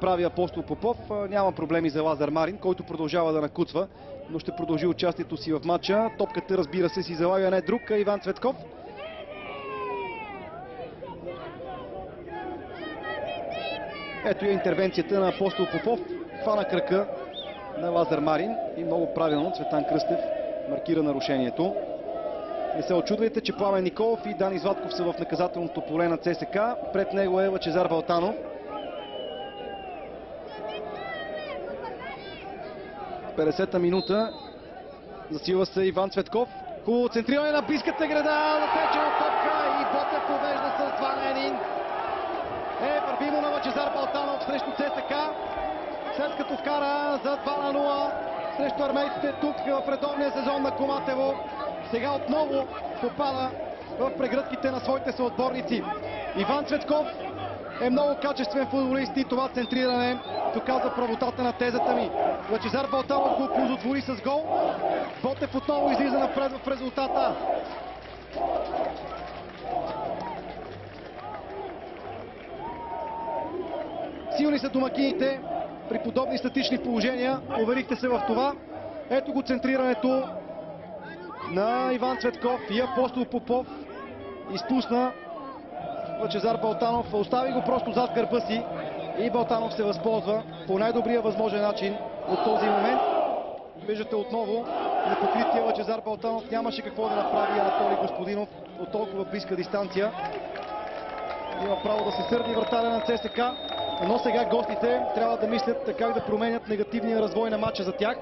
направи Апостол Попов. Няма проблеми за Лазар Марин, който продължава да накуцва, но ще продължи участието си в матча. Топката, разбира се, си залага не друг, Иван Цветков. Ето е интервенцията на Апостол Попов. Хвана кръка на Лазар Марин и много правилно Цветан Кръстев маркира нарушението. Не се очудвайте, че Пламен Николов и Дани Златков са в наказателното поле на ЦСК. Пред него е Лъчезар Балтанов. 50-та минута. Засилва се Иван Цветков. Хубаво центриране на близката града. Отечена топка и Ботев побежда с 2-1. Върви му на Лъчезар Балтанов срещу ЦСК. След като вкара за 2-0 срещу армейците тук в редовния сезон на Коматево. Сега отново попада в прегръдките на своите съотборници. Иван Цветков е много качествен футболист и това центриране доказва правотата на тезата ми. Лъчезар Балтанов го оползотвори с гол. Ботев отново излиза напред в резултата. Силни са домакините при подобни статични положения. Уверихте се в това. Ето го центрирането на Иван Цветков и Апостол Попов. Изпусна Лъчезар Балтанов. Остави го просто зад гърба си и Балтанов се възползва по най-добрия възможен начин от този момент. Виждате отново непокрития Лъчезар Балтанов. Нямаше какво да направи Анатолий Господинов от толкова близка дистанция. Има право да се сърди вратаря на ЦСК, но сега гостите трябва да мислят как да променят негативния развой на матча за тях.